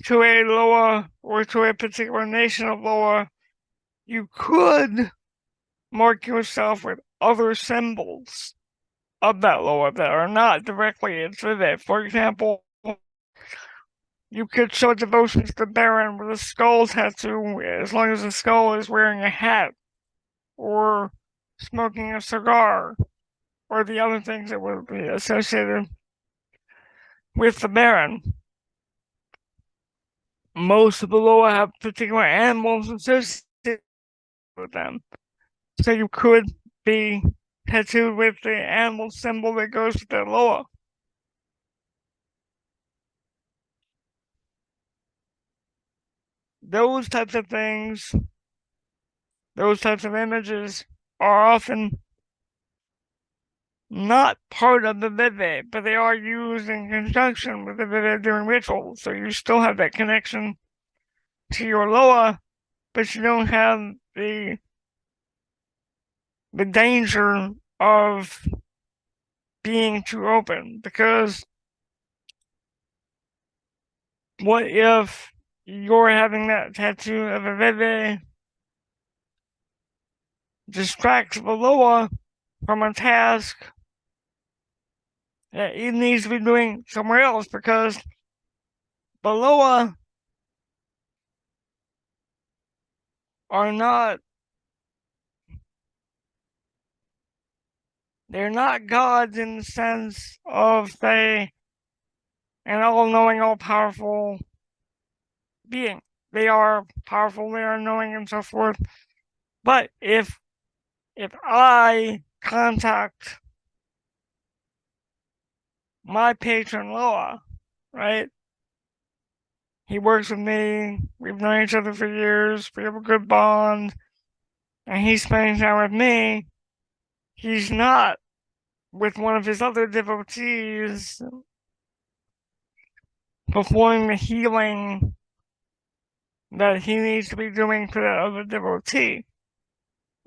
to a loa or to a particular nation of loa, you could mark yourself with other symbols of that loa that are not directly its vive. For example, you could show devotion to the Baron with a skull tattoo as long as the skull is wearing a hat or smoking a cigar or the other things that would be associated with the Baron. Most of the loa have particular animals associated with them. So you could be tattooed with the animal symbol that goes with the loa. Those types of things, those types of images are often not part of the vive, but they are used in conjunction with the vive during rituals. So you still have that connection to your loa, but you don't have the danger of being too open. Because what if you're having that tattoo of a vive distracts the loa from a task that it needs to be doing somewhere else, because the loa are not, they're not gods in the sense of an all-knowing, all-powerful being. They are powerful, they are knowing, and so forth. But if I contact my patron Loa, right? He works with me, we've known each other for years, we have a good bond, and he's spending time with me. He's not with one of his other devotees performing the healing that he needs to be doing for that other devotee.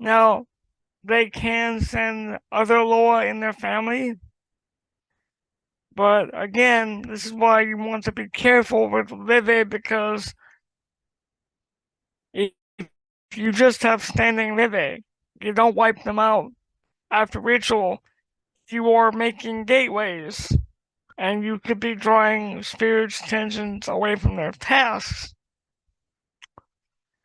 Now, they can send other Loa in their family, but again, this is why you want to be careful with vive, because if you just have standing vive, you don't wipe them out after ritual, you are making gateways, and you could be drawing spirits' attentions away from their tasks.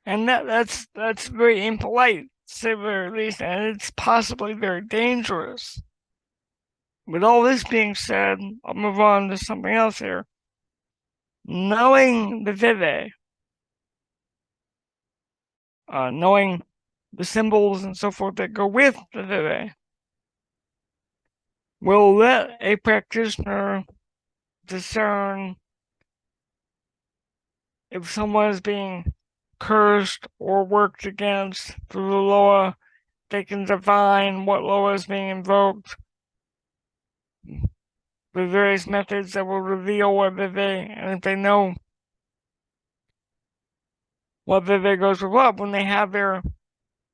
And that's very impolite, to say the very least, and it's possibly very dangerous. With all this being said, I'll move on to something else here. Knowing the vive, knowing the symbols and so forth that go with the vive, will let a practitioner discern if someone is being cursed or worked against through the Loa. They can divine what Loa is being invoked the various methods that will reveal whether and if they know whether they goes with what, when they have their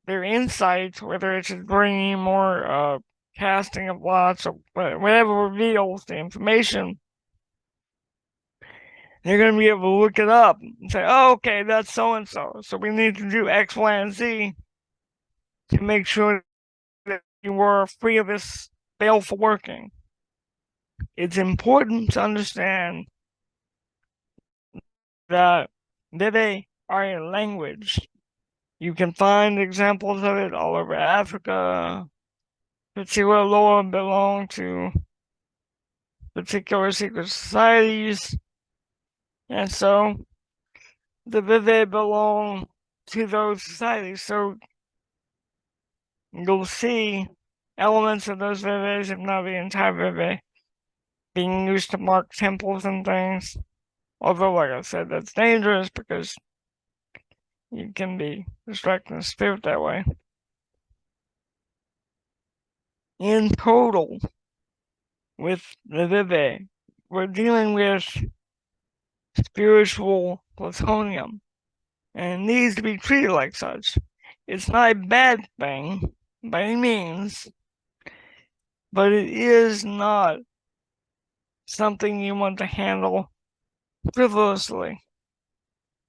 insight, whether it's a dream or casting of lots or whatever reveals the information, they're going to be able to look it up and say, oh, okay, that's so-and-so. So we need to do X, Y, and Z to make sure that you were free of this baleful working. It's important to understand that they are a language. You can find examples of it all over Africa. Particular Loa belong to particular secret societies, and so the Vive belong to those societies. So you'll see elements of those Vives, if not the entire Vive, being used to mark temples and things. Although, like I said, that's dangerous because you can be distracting the spirit that way. In total, with the Vive, we're dealing with spiritual plutonium, and it needs to be treated like such. It's not a bad thing by any means, but it is not something you want to handle frivolously.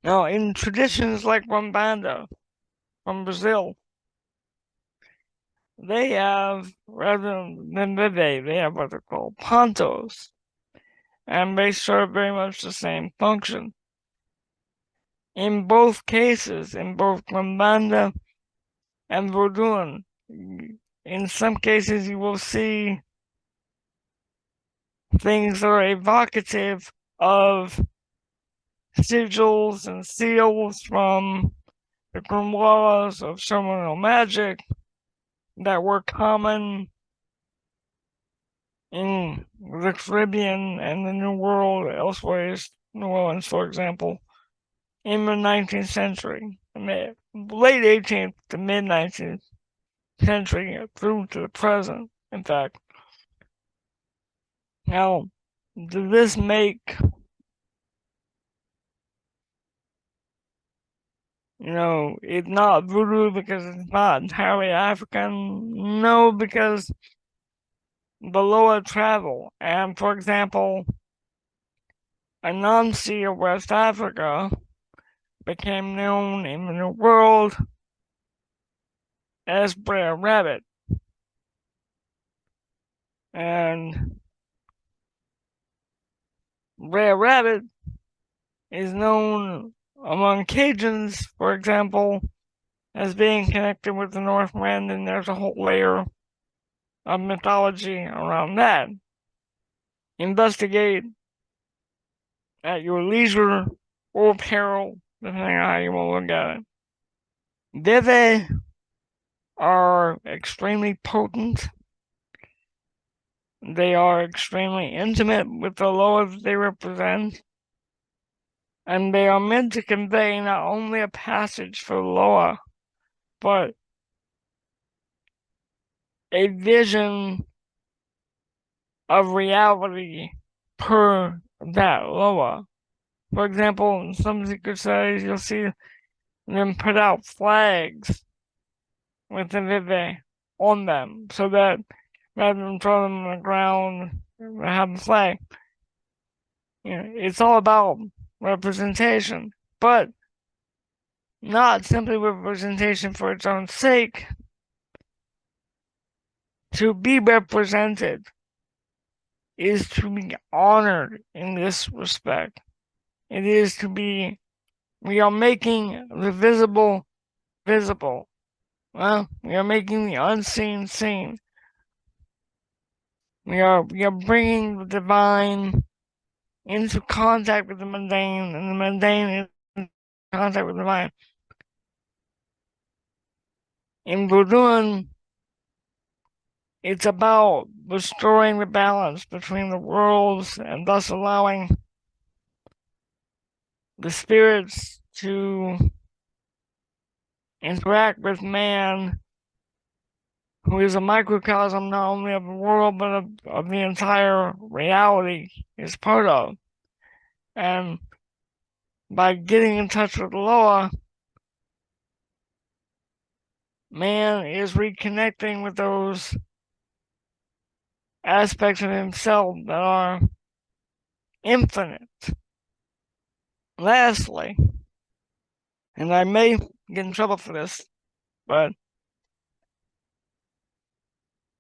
Now, in traditions like Umbanda from Brazil, they have, rather than Vive, they have what they're called pontos, and they serve very much the same function. In both cases, in both Umbanda and Voodoo, in some cases you will see things that are evocative of sigils and seals from the grimoires of ceremonial magic that were common in the Caribbean and the New World, elsewhere, New Orleans, for example, in the 19th century, late 18th to mid 19th century, through to the present, in fact. Now, does this make it's not voodoo because it's not entirely African? No, because the Loa travel, and for example, Anansi of West Africa became known in the New World as Brer Rabbit, and Brer Rabbit is known among Cajuns, for example, as being connected with the Northland, and there's a whole layer of mythology around that. Investigate at your leisure or peril, depending on how you want to look at it. Vive are extremely potent. They are extremely intimate with the Loas they represent, and they are meant to convey not only a passage for Loa, but a vision of reality per that Loa. For example, in some secret societies, you'll see them put out flags with the Vive on them, so that rather than throw them on the ground, have a flag. It's all about representation, but not simply representation for its own sake. To be represented is to be honored in this respect. It is to be, we are making the visible visible. Well, we are making the unseen seen. We are bringing the divine into contact with the mundane, and the mundane is in contact with the divine. In Voodoo, it's about restoring the balance between the worlds and thus allowing the spirits to interact with man who is a microcosm not only of the world but of the entire reality is part of. And by getting in touch with Loa, man is reconnecting with those aspects of himself that are infinite. Lastly, and I may get in trouble for this, but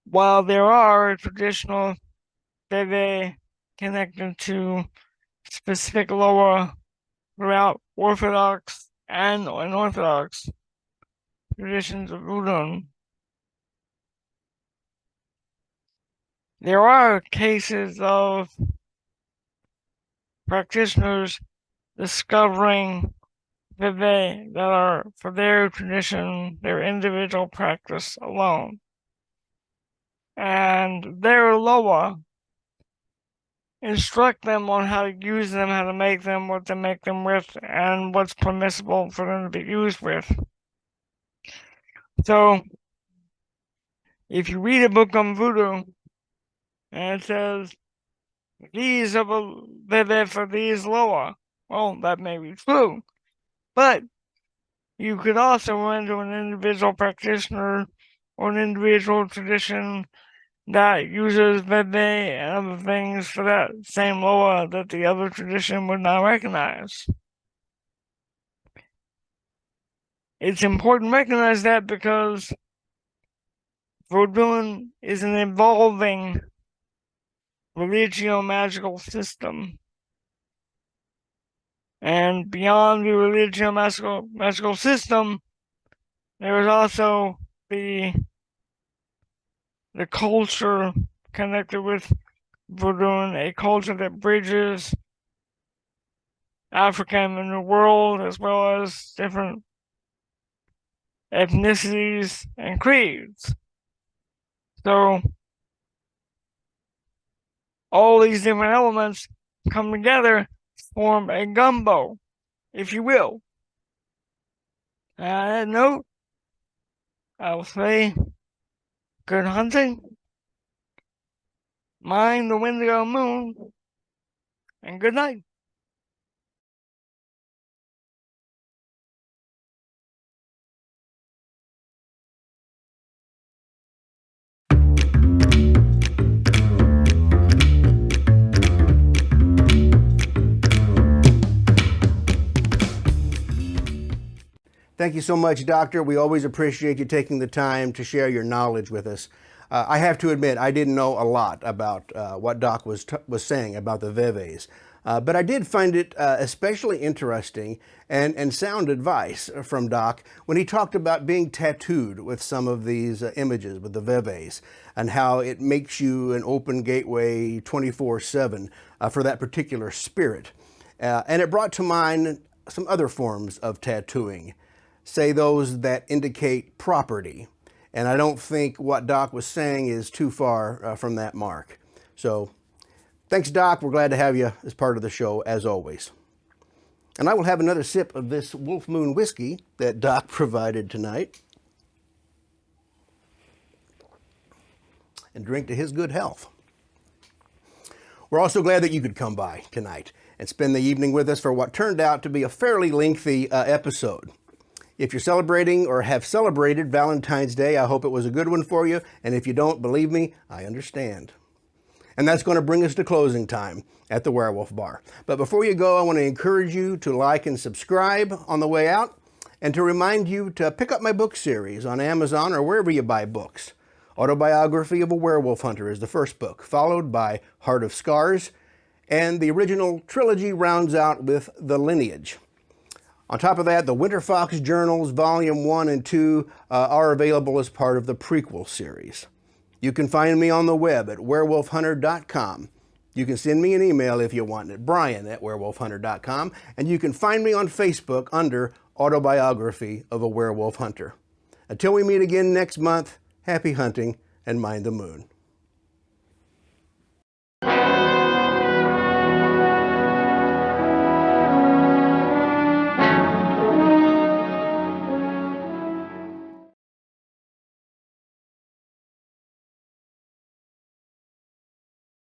while there are traditional Veve connected to specific Loa throughout Orthodox and unorthodox traditions of Buddhism, there are cases of practitioners discovering Veve that are for their tradition, their individual practice alone. And their Loa instruct them on how to use them, how to make them, what to make them with, and what's permissible for them to be used with. So, if you read a book on voodoo, and it says, these are the Veve for these Loa, well, that may be true. But you could also run into an individual practitioner or an individual tradition that uses Veve and other things for that same Loa that the other tradition would not recognize. It's important to recognize that because voodoo is an evolving religio-magical system. And beyond the religio-magical system, there is also the culture connected with voodoo, a culture that bridges Africa and the New World, as well as different ethnicities and creeds. So all these different elements come together to form a gumbo, if you will. And on that note, I will say good hunting, mind the Wendigo moon, and good night. Thank you so much, Doctor. We always appreciate you taking the time to share your knowledge with us. I have to admit, I didn't know a lot about what Doc was saying about the Veves, but I did find it especially interesting and sound advice from Doc when he talked about being tattooed with some of these images, with the Veves, and how it makes you an open gateway 24/7 for that particular spirit. And it brought to mind some other forms of tattooing, say those that indicate property. And I don't think what Doc was saying is too far from that mark. So thanks, Doc. We're glad to have you as part of the show, as always. And I will have another sip of this Wolf Moon whiskey that Doc provided tonight and drink to his good health. We're also glad that you could come by tonight and spend the evening with us for what turned out to be a fairly lengthy episode. If you're celebrating or have celebrated Valentine's Day, I hope it was a good one for you. And if you don't, believe me, I understand. And that's going to bring us to closing time at the Werewolf Bar. But before you go, I want to encourage you to like and subscribe on the way out, and to remind you to pick up my book series on Amazon or wherever you buy books. Autobiography of a Werewolf Hunter is the first book, followed by Heart of Scars, and the original trilogy rounds out with The Lineage. On top of that, the Winter Fox Journals, Volume 1 and 2 are available as part of the prequel series. You can find me on the web at werewolfhunter.com. You can send me an email if you want at brian@werewolfhunter.com, and you can find me on Facebook under Autobiography of a Werewolf Hunter. Until we meet again next month, happy hunting and mind the moon.